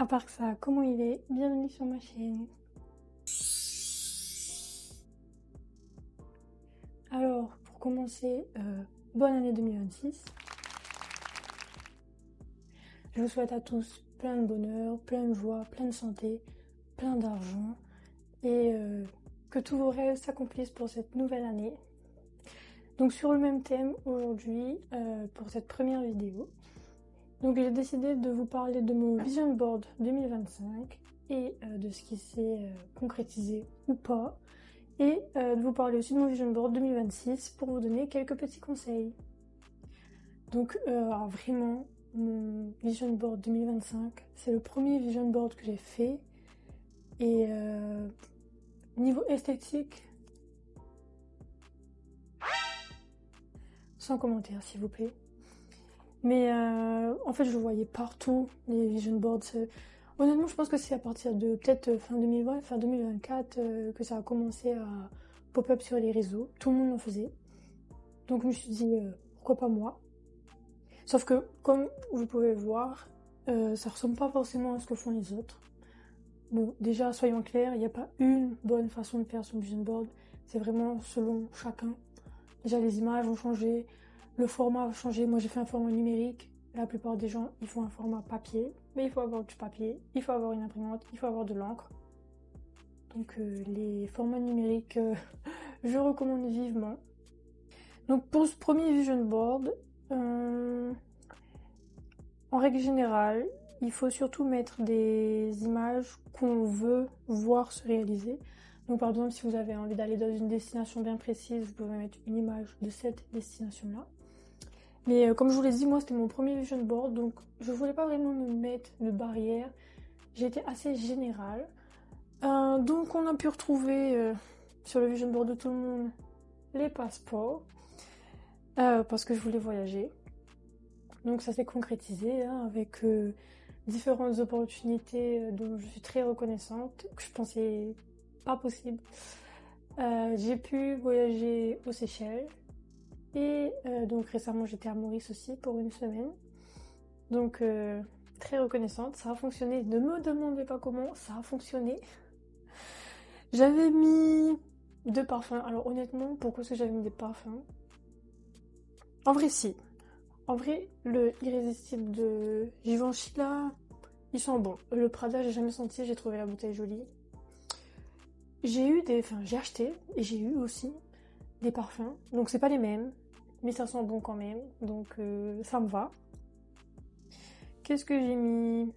À part que ça, comment il est? Bienvenue sur ma chaîne. Alors, pour commencer, bonne année 2026. Je vous souhaite à tous plein de bonheur, plein de joie, plein de santé, plein d'argent et que tous vos rêves s'accomplissent pour cette nouvelle année. Donc sur le même thème aujourd'hui, pour cette première vidéo, donc j'ai décidé de vous parler de mon Vision Board 2025 et de ce qui s'est concrétisé ou pas, et de vous parler aussi de mon Vision Board 2026 pour vous donner quelques petits conseils. Donc alors vraiment, mon Vision Board 2025, c'est le premier Vision Board que j'ai fait, et niveau esthétique, sans commentaire s'il vous plaît. Mais en fait, je le voyais partout, les vision boards. Honnêtement, je pense que c'est à partir de peut-être fin 2020, fin 2024 que ça a commencé à pop-up sur les réseaux. Tout le monde en faisait. Donc je me suis dit, pourquoi pas moi? Sauf que, comme vous pouvez le voir, ça ressemble pas forcément à ce que font les autres. Bon, déjà, soyons clairs, il n'y a pas une bonne façon de faire son vision board. C'est vraiment selon chacun. Déjà, les images ont changé. Le format a changé. Moi, j'ai fait un format numérique. La plupart des gens, ils font un format papier. Mais il faut avoir du papier, il faut avoir une imprimante, il faut avoir de l'encre. Donc, les formats numériques, je recommande vivement. Donc, pour ce premier vision board, en règle générale, il faut surtout mettre des images qu'on veut voir se réaliser. Donc, par exemple, si vous avez envie d'aller dans une destination bien précise, vous pouvez mettre une image de cette destination-là. Mais comme je vous l'ai dit, moi c'était mon premier vision board, donc je voulais pas vraiment me mettre de barrière. J'étais assez générale. Donc on a pu retrouver sur le vision board de tout le monde les passeports, parce que je voulais voyager. Donc ça s'est concrétisé avec différentes opportunités dont je suis très reconnaissante, que je pensais pas possible. J'ai pu voyager aux Seychelles. Et donc récemment j'étais à Maurice aussi pour une semaine. Donc très reconnaissante, ça a fonctionné. Ne me demandez pas comment, ça a fonctionné. J'avais mis 2 parfums. Alors honnêtement, pourquoi est-ce que j'avais mis des parfums? En vrai si. En vrai, le Irrésistible de Givenchy là, ils sont bons. Le Prada, j'ai jamais senti, j'ai trouvé la bouteille jolie. J'ai acheté et j'ai eu aussi des parfums. Donc c'est pas les mêmes, mais ça sent bon quand même. Donc ça me va. Qu'est-ce que j'ai mis?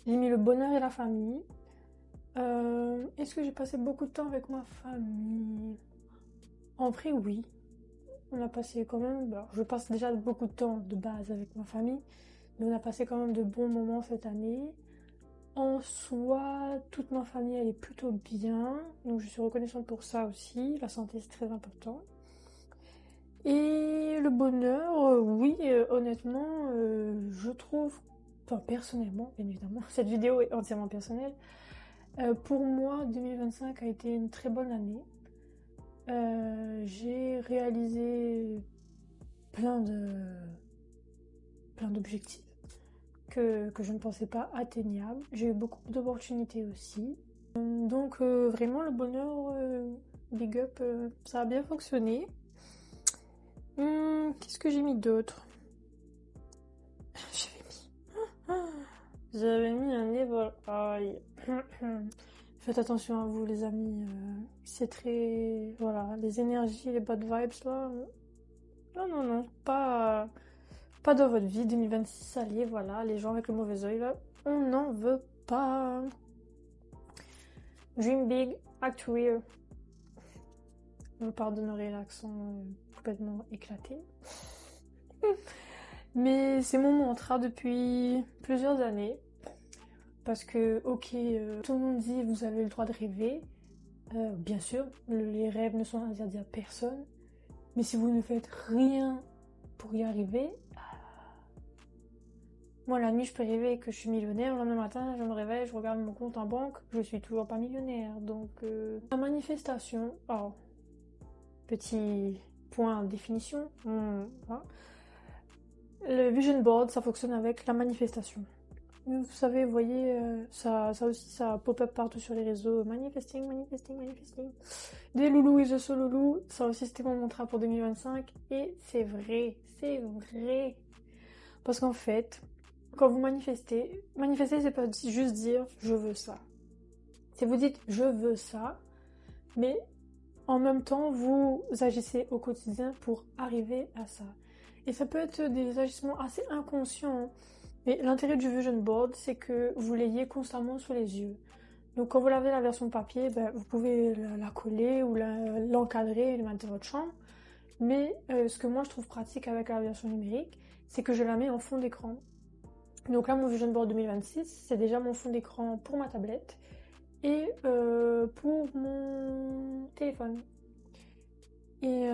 J'ai mis le bonheur et la famille. Est-ce que j'ai passé beaucoup de temps avec ma famille? En vrai, oui. On a passé quand même... Alors, je passe déjà beaucoup de temps de base avec ma famille, mais on a passé quand même de bons moments cette année. En soi, toute ma famille, elle est plutôt bien. Donc je suis reconnaissante pour ça aussi. La santé, c'est très important. Et le bonheur, oui, honnêtement, je trouve... Enfin, personnellement, bien évidemment, cette vidéo est entièrement personnelle. Pour moi, 2025 a été une très bonne année. J'ai réalisé plein d'objectifs que je ne pensais pas atteignables. J'ai eu beaucoup d'opportunités aussi. Donc vraiment le bonheur, big up, ça a bien fonctionné. Qu'est-ce que j'ai mis d'autre? J'avais mis un éventail. Faites attention à vous les amis, c'est très... Voilà, les énergies, les bad vibes là... Non, pas dans votre vie, 2026, allez, voilà, les gens avec le mauvais oeil là, on n'en veut pas. Dream big, act real. Vous pardonnerez l'accent complètement éclaté. Mais c'est mon mantra depuis plusieurs années. Parce que, ok, tout le monde dit vous avez le droit de rêver. Bien sûr, les rêves ne sont interdits à personne. Mais si vous ne faites rien pour y arriver, moi la nuit je peux rêver que je suis millionnaire, le lendemain matin je me réveille, je regarde mon compte en banque, je suis toujours pas millionnaire. Donc la manifestation, oh, petit point de définition, voilà. Le vision board ça fonctionne avec la manifestation. Vous savez, vous voyez, ça aussi, ça pop-up partout sur les réseaux. Manifesting. Des loulous et je suis loulou. Ça aussi, c'était mon mantra pour 2025. Et c'est vrai, c'est vrai. Parce qu'en fait, quand vous manifestez, c'est pas juste dire je veux ça. Si vous dites je veux ça, mais en même temps, vous agissez au quotidien pour arriver à ça. Et ça peut être des agissements assez inconscients. Mais l'intérêt du vision board, c'est que vous l'ayez constamment sous les yeux. Donc quand vous avez la version papier, vous pouvez la coller ou l'encadrer et la mettre dans votre chambre. Mais ce que moi je trouve pratique avec la version numérique, c'est que je la mets en fond d'écran. Donc là, mon vision board 2026, c'est déjà mon fond d'écran pour ma tablette et pour mon téléphone. Et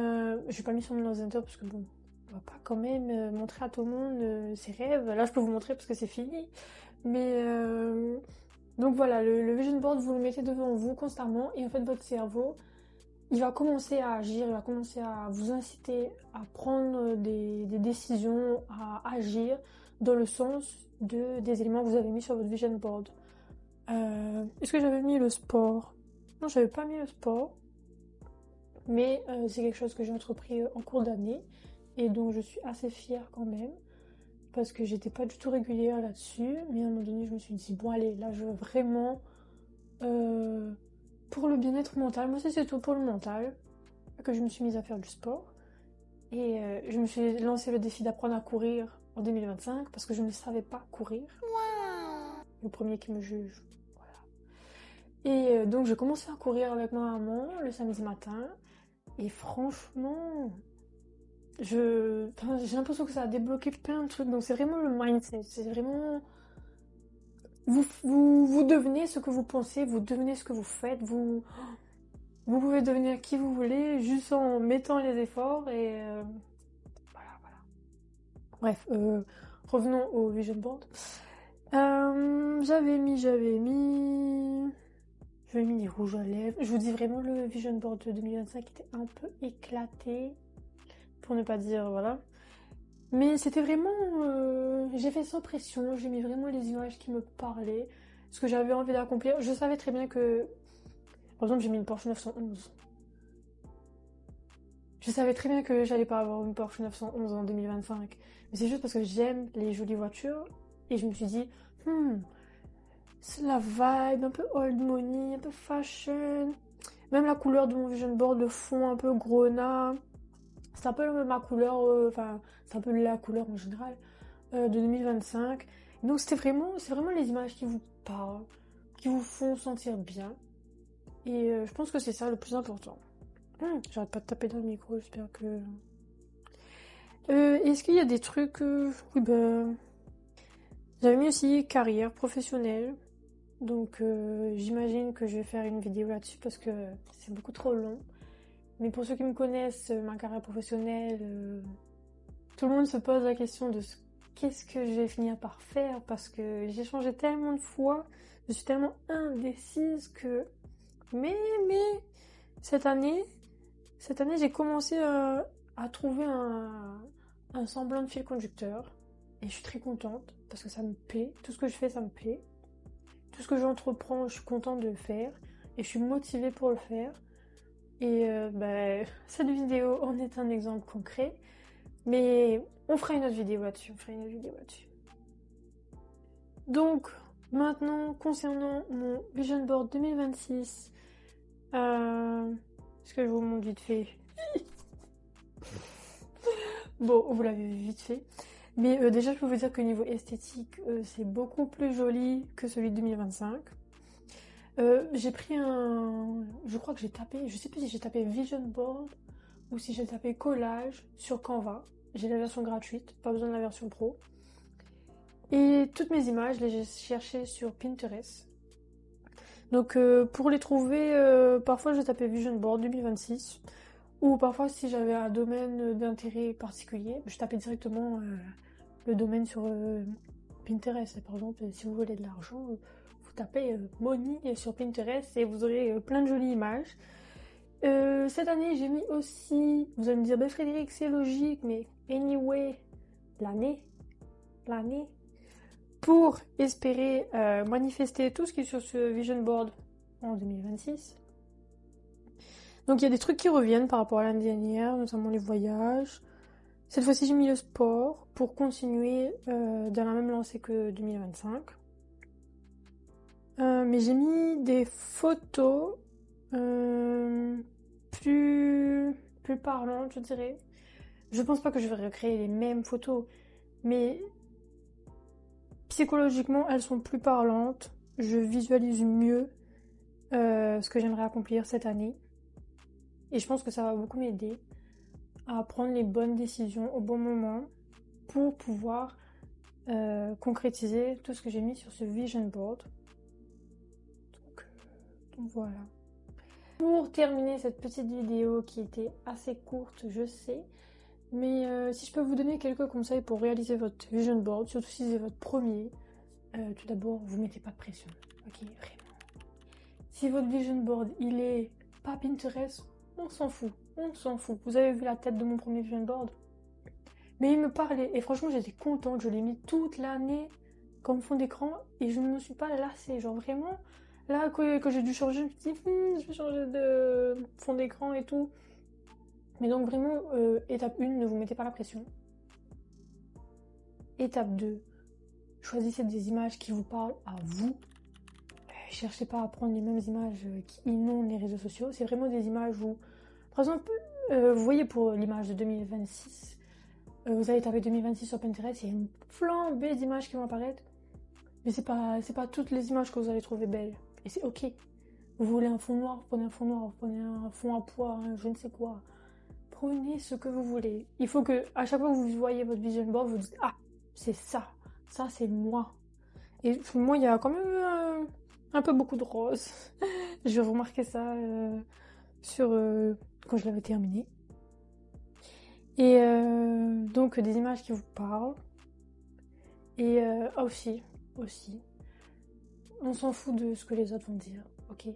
je l'ai pas mis sur mon ordinateur parce que bon, on va pas quand même montrer à tout le monde ses rêves. Là, je peux vous montrer parce que c'est fini. Mais donc voilà, le vision board, vous le mettez devant vous constamment et en fait, votre cerveau, il va commencer à agir, il va commencer à vous inciter à prendre des décisions, à agir dans le sens des éléments que vous avez mis sur votre vision board. Est-ce que j'avais mis le sport? Non, j'avais pas mis le sport. Mais c'est quelque chose que j'ai entrepris en cours d'année et donc je suis assez fière quand même parce que j'étais pas du tout régulière là-dessus, mais à un moment donné je me suis dit bon allez, là je veux vraiment pour le bien-être mental, moi c'est surtout pour le mental que je me suis mise à faire du sport et je me suis lancé le défi d'apprendre à courir en 2025 parce que je ne savais pas courir. Le premier qui me juge, voilà. Et donc j'ai commencé à courir avec ma maman le samedi matin. Et franchement, j'ai l'impression que ça a débloqué plein de trucs. Donc c'est vraiment le mindset. C'est vraiment... Vous devenez ce que vous pensez, vous devenez ce que vous faites. Vous pouvez devenir qui vous voulez juste en mettant les efforts. Et voilà. Bref, revenons au vision board. J'avais mis des rouges à lèvres. Je vous dis vraiment, le vision board de 2025 était un peu éclaté. Pour ne pas dire, voilà. Mais c'était vraiment... j'ai fait sans pression, j'ai mis vraiment les images qui me parlaient, ce que j'avais envie d'accomplir. Je savais très bien que... Par exemple, j'ai mis une Porsche 911. Je savais très bien que j'allais pas avoir une Porsche 911 en 2025. Mais c'est juste parce que j'aime les jolies voitures. Et je me suis dit, c'est la vibe, un peu old money, un peu fashion. Même la couleur de mon vision board, le fond un peu grenat. C'est un peu ma couleur, c'est un peu la couleur en général de 2025. Donc c'est vraiment les images qui vous parlent, qui vous font sentir bien. Et je pense que c'est ça le plus important. J'arrête pas de taper dans le micro, j'espère que... Est-ce qu'il y a des trucs... Oui, j'avais mis aussi carrière professionnelle. Donc j'imagine que je vais faire une vidéo là-dessus parce que c'est beaucoup trop long. Mais pour ceux qui me connaissent, ma carrière professionnelle, tout le monde se pose la question de qu'est-ce que je vais finir par faire parce que j'ai changé tellement de fois, je suis tellement indécise que... Mais, cette année j'ai commencé à trouver un semblant de fil conducteur et je suis très contente parce que ça me plaît, tout ce que je fais ça me plaît, tout ce que j'entreprends je suis contente de le faire et je suis motivée pour le faire. Et cette vidéo en est un exemple concret. Mais on fera une autre vidéo là-dessus. Donc, maintenant, concernant mon Vision Board 2026, est-ce que je vous montre vite fait? Bon, vous l'avez vu vite fait. Mais déjà, je peux vous dire que niveau esthétique, c'est beaucoup plus joli que celui de 2025. J'ai pris je crois que j'ai tapé, je sais plus si j'ai tapé Vision Board ou si j'ai tapé collage sur Canva. J'ai la version gratuite, pas besoin de la version pro. Et toutes mes images, j'ai cherché sur Pinterest. Donc pour les trouver, parfois je tapais Vision Board 2026. Ou parfois si j'avais un domaine d'intérêt particulier, je tapais directement le domaine sur Pinterest. Par exemple, si vous voulez de l'argent, vous tapez money sur Pinterest et vous aurez plein de jolies images. Cette année, j'ai mis aussi... Vous allez me dire, Frédéric, c'est logique, mais anyway, l'année. pour espérer manifester tout ce qui est sur ce vision board en 2026. Donc il y a des trucs qui reviennent par rapport à l'année dernière, notamment les voyages. Cette fois-ci, j'ai mis le sport pour continuer dans la même lancée que 2025. Mais j'ai mis des photos plus parlantes, je dirais. Je pense pas que je vais recréer les mêmes photos, mais psychologiquement, elles sont plus parlantes. Je visualise mieux ce que j'aimerais accomplir cette année. Et je pense que ça va beaucoup m'aider à prendre les bonnes décisions au bon moment pour pouvoir concrétiser tout ce que j'ai mis sur ce vision board. Donc voilà. Pour terminer cette petite vidéo qui était assez courte, je sais, mais si je peux vous donner quelques conseils pour réaliser votre vision board, surtout si c'est votre premier, tout d'abord, vous mettez pas de pression, ok, vraiment. Si votre vision board, il est pas Pinterest, on s'en fout, Vous avez vu la tête de mon premier vision board? Mais il me parlait, et franchement, j'étais contente, je l'ai mis toute l'année comme fond d'écran, et je ne me suis pas lassée, genre vraiment, là, que j'ai dû changer, je me suis dit, je vais changer de fond d'écran et tout. Mais donc vraiment, étape 1, ne vous mettez pas la pression. Étape 2, choisissez des images qui vous parlent à vous. Cherchez pas à prendre les mêmes images qui inondent les réseaux sociaux. C'est vraiment des images où, par exemple, vous voyez pour l'image de 2026, vous allez taper 2026 sur Pinterest, il y a une flambée d'images qui vont apparaître. Mais c'est pas toutes les images que vous allez trouver belles. Et c'est ok. Vous voulez un fond noir, vous prenez un fond noir, vous prenez un fond à pois, je ne sais quoi. Prenez ce que vous voulez. Il faut que, à chaque fois que vous voyez votre vision board, vous dites, ah, c'est ça. Ça, c'est moi. Et moi, il y a quand même un peu beaucoup de rose. J'ai remarqué ça quand je l'avais terminé. Et donc, des images qui vous parlent. Et aussi, on s'en fout de ce que les autres vont dire, ok?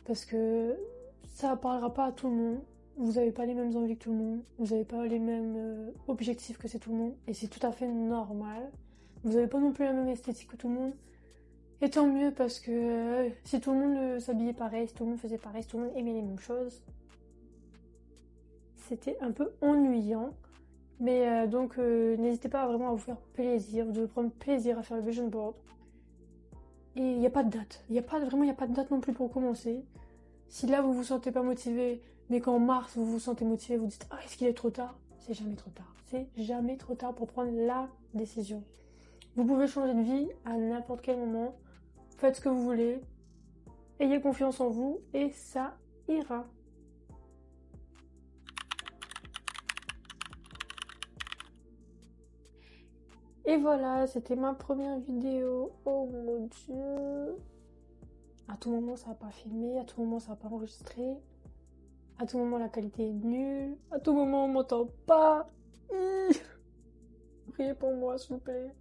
Parce que ça parlera pas à tout le monde. Vous n'avez pas les mêmes envies que tout le monde. Vous n'avez pas les mêmes objectifs que c'est tout le monde. Et c'est tout à fait normal. Vous n'avez pas non plus la même esthétique que tout le monde. Et tant mieux parce que si tout le monde s'habillait pareil, si tout le monde faisait pareil, si tout le monde aimait les mêmes choses, c'était un peu ennuyant. Mais donc n'hésitez pas vraiment à vous faire plaisir. Vous devez prendre plaisir à faire le vision board. Et il n'y a pas de date. Il n'y a pas de date non plus pour commencer. Si là vous vous sentez pas motivé, mais qu'en mars vous vous sentez motivé, vous dites ah est-ce qu'il est trop tard? C'est jamais trop tard. C'est jamais trop tard pour prendre la décision. Vous pouvez changer de vie à n'importe quel moment. Faites ce que vous voulez. Ayez confiance en vous et ça ira. Et voilà, c'était ma première vidéo. Oh mon dieu. À tout moment ça n'a pas filmé, à tout moment ça n'a pas enregistré. À tout moment la qualité est nulle. À tout moment on m'entend pas. Priez pour moi s'il vous plaît.